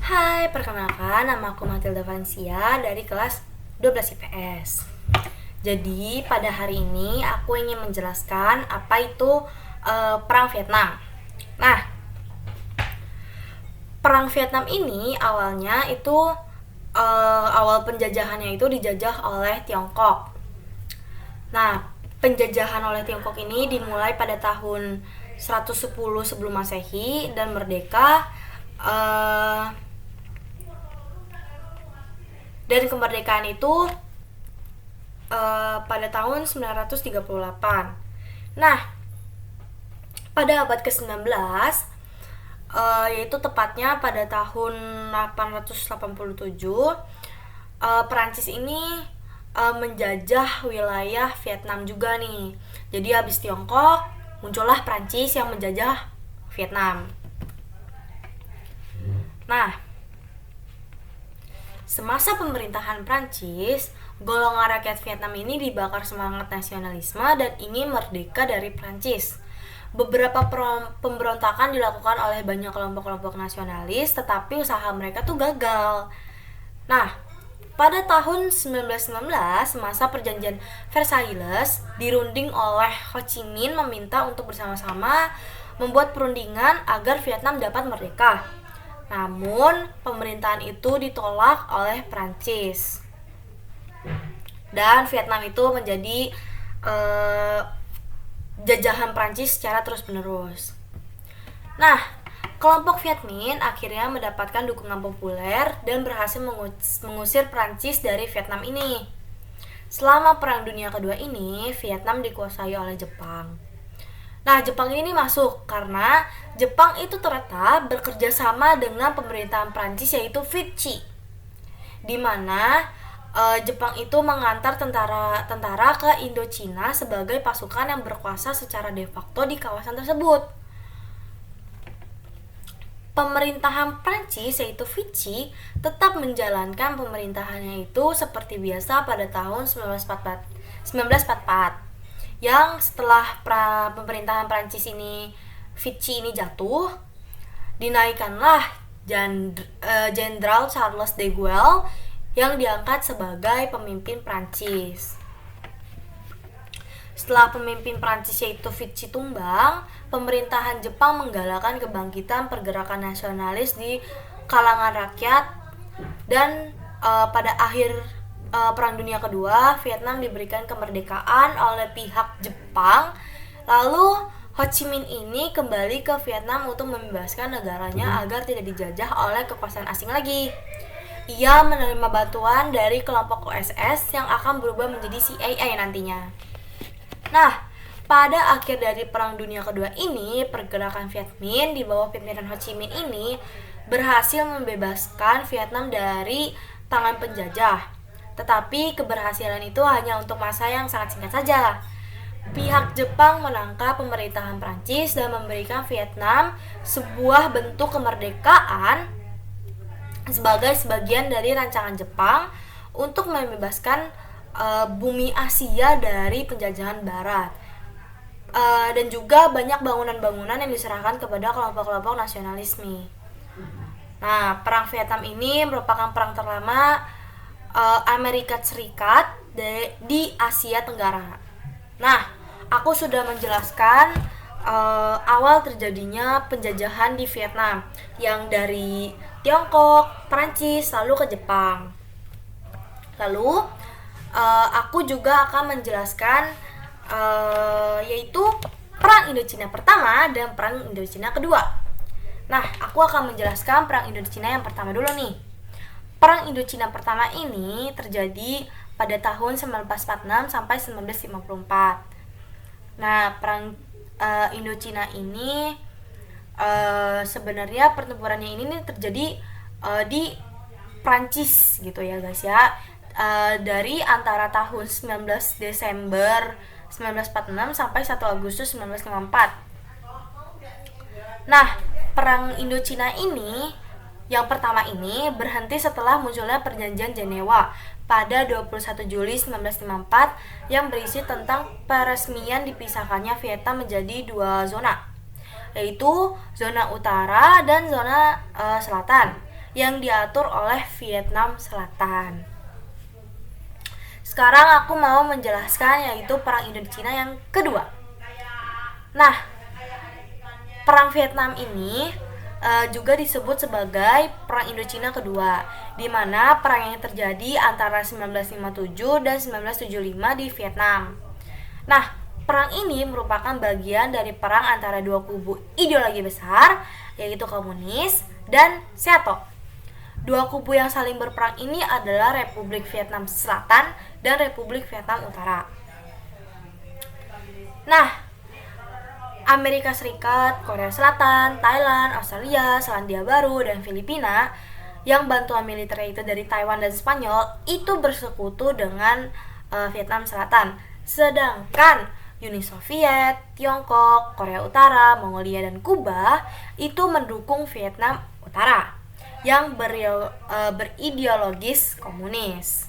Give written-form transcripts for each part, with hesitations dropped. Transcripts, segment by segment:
Hai, perkenalkan nama aku Matilda Vansia dari kelas 12 IPS. Jadi, pada hari ini aku ingin menjelaskan apa itu Perang Vietnam. Nah, Perang Vietnam ini awalnya itu awal penjajahannya itu dijajah oleh Tiongkok. Nah, penjajahan oleh Tiongkok ini dimulai pada tahun 110 sebelum Masehi dan merdeka dan kemerdekaan itu pada tahun 938. Nah, pada abad ke-19 yaitu tepatnya pada tahun 887 Perancis ini menjajah wilayah Vietnam juga nih. Jadi habis Tiongkok muncullah Perancis yang menjajah Vietnam. Nah, semasa pemerintahan Prancis, golongan rakyat Vietnam ini dibakar semangat nasionalisme dan ingin merdeka dari Prancis. Beberapa pemberontakan dilakukan oleh banyak kelompok-kelompok nasionalis, tetapi usaha mereka tuh gagal. Nah, pada tahun 1919, masa perjanjian Versailles dirunding oleh Ho Chi Minh meminta untuk bersama-sama membuat perundingan agar Vietnam dapat merdeka. Namun, pemerintahan itu ditolak oleh Prancis. Dan Vietnam itu menjadi jajahan Prancis secara terus-menerus. Nah, kelompok Viet Minh akhirnya mendapatkan dukungan populer dan berhasil mengusir Prancis dari Vietnam ini. Selama Perang Dunia Kedua ini, Vietnam dikuasai oleh Jepang. Nah, Jepang ini masuk karena Jepang itu ternyata bekerja sama dengan pemerintahan Prancis yaitu Vichy, di mana Jepang itu mengantar tentara ke Indochina sebagai pasukan yang berkuasa secara de facto di kawasan tersebut. Pemerintahan Prancis yaitu Vichy tetap menjalankan pemerintahannya itu seperti biasa pada tahun 1944. Yang setelah pemerintahan Prancis ini Vichy ini jatuh, dinaikkanlah Jenderal Charles de Gaulle yang diangkat sebagai pemimpin Prancis. Setelah pemimpin Prancis yaitu Vichy tumbang, pemerintahan Jepang menggalakkan kebangkitan pergerakan nasionalis di kalangan rakyat dan pada akhir Perang Dunia Kedua, Vietnam diberikan kemerdekaan oleh pihak Jepang. Lalu Ho Chi Minh ini kembali ke Vietnam untuk membebaskan negaranya agar tidak dijajah oleh kekuasaan asing lagi. Ia menerima bantuan dari kelompok OSS yang akan berubah menjadi CIA nantinya. Nah, pada akhir dari Perang Dunia Kedua ini, pergerakan Viet Minh di bawah pimpinan Ho Chi Minh ini berhasil membebaskan Vietnam dari tangan penjajah. Tetapi keberhasilan itu hanya untuk masa yang sangat singkat saja. Pihak Jepang menangkap pemerintahan Prancis dan memberikan Vietnam sebuah bentuk kemerdekaan sebagai sebagian dari rancangan Jepang untuk membebaskan bumi Asia dari penjajahan Barat. Dan juga banyak bangunan-bangunan yang diserahkan kepada kelompok-kelompok nasionalisme. Nah, Perang Vietnam ini merupakan perang terlama Amerika Serikat di Asia Tenggara. Nah, aku sudah menjelaskan awal terjadinya penjajahan di Vietnam yang dari Tiongkok, Prancis, lalu ke Jepang. Lalu aku juga akan menjelaskan yaitu Perang Indochina pertama dan Perang Indochina kedua. Nah, aku akan menjelaskan Perang Indochina yang pertama dulu nih. Perang Indochina pertama ini terjadi pada tahun 1946 sampai 1954. Nah, Perang Indochina ini sebenarnya pertempurannya ini terjadi di Prancis gitu ya guys ya. Dari antara tahun 19 Desember 1946 sampai 1 Agustus 1954. Nah, Perang Indochina ini yang pertama ini berhenti setelah munculnya Perjanjian Jenewa pada 21 Juli 1954 yang berisi tentang peresmian dipisahkannya Vietnam menjadi dua zona, yaitu zona utara dan zona selatan. yang diatur oleh Vietnam Selatan. Sekarang aku mau menjelaskan yaitu Perang Indochina yang kedua. Nah, Perang Vietnam ini juga disebut sebagai Perang Indochina kedua, di mana perang yang terjadi antara 1957 dan 1975 di Vietnam. Nah, perang ini merupakan bagian dari perang antara dua kubu ideologi besar, yaitu komunis dan Seato. Dua kubu yang saling berperang ini adalah Republik Vietnam Selatan dan Republik Vietnam Utara. Nah, Amerika Serikat, Korea Selatan, Thailand, Australia, Selandia Baru, dan Filipina yang bantuan militer itu dari Taiwan dan Spanyol itu bersekutu dengan Vietnam Selatan. Sedangkan Uni Soviet, Tiongkok, Korea Utara, Mongolia, dan Kuba itu mendukung Vietnam Utara yang berideologis komunis.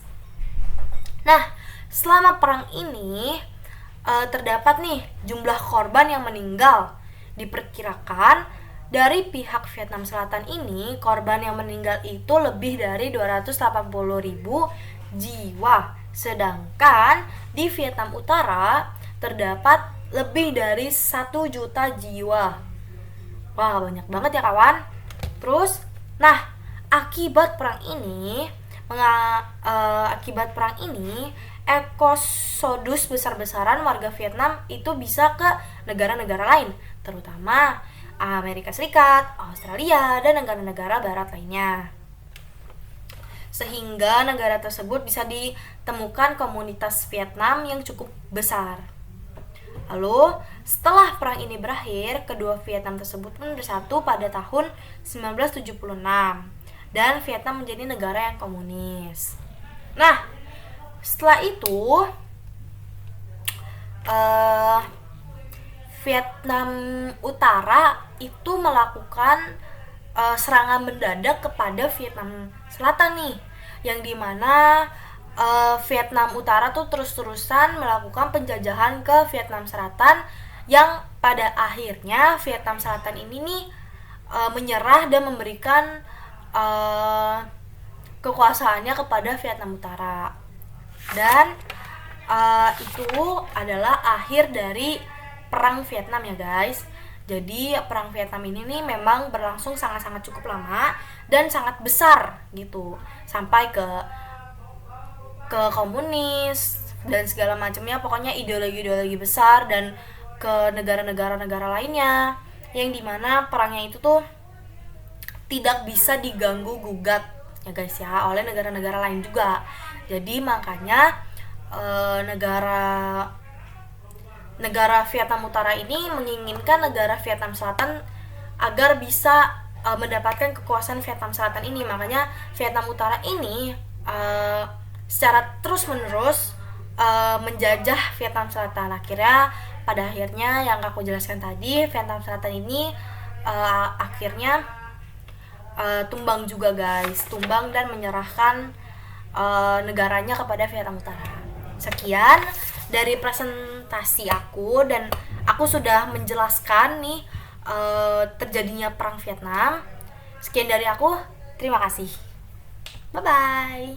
Nah, selama perang ini terdapat nih jumlah korban yang meninggal. Diperkirakan dari pihak Vietnam Selatan ini korban yang meninggal itu lebih dari 280.000 jiwa. Sedangkan di Vietnam Utara terdapat lebih dari 1 juta jiwa. Wah, banyak banget ya kawan. Terus, nah, akibat perang ini eksodus besar-besaran warga Vietnam itu bisa ke negara-negara lain, terutama Amerika Serikat, Australia, dan negara-negara barat lainnya. Sehingga negara tersebut bisa ditemukan komunitas Vietnam yang cukup besar. Lalu, setelah perang ini berakhir, kedua Vietnam tersebut pun bersatu pada tahun 1976 dan Vietnam menjadi negara yang komunis. Nah, setelah itu Vietnam Utara itu melakukan serangan mendadak kepada Vietnam Selatan nih, yang dimana Vietnam Utara tuh terus-terusan melakukan penjajahan ke Vietnam Selatan, yang pada akhirnya Vietnam Selatan ini nih menyerah dan memberikan kekuasaannya kepada Vietnam Utara. Dan itu adalah akhir dari perang Vietnam ya guys. Jadi perang Vietnam ini nih memang berlangsung sangat-sangat cukup lama dan sangat besar gitu, sampai ke komunis dan segala macamnya, pokoknya ideologi-ideologi besar, dan ke negara-negara lainnya, yang dimana perangnya itu tuh tidak bisa diganggu gugat ya guys ya oleh negara-negara lain juga. Jadi makanya negara Vietnam Utara ini menginginkan negara Vietnam Selatan agar bisa mendapatkan kekuasaan Vietnam Selatan ini. Makanya Vietnam Utara ini secara terus-menerus menjajah Vietnam Selatan. Pada akhirnya yang aku jelaskan tadi, Vietnam Selatan ini akhirnya tumbang juga guys, tumbang dan menyerahkan negaranya kepada Vietnam Utara. Sekian dari presentasi aku, dan aku sudah menjelaskan nih terjadinya perang Vietnam. Sekian dari aku, terima kasih, bye bye.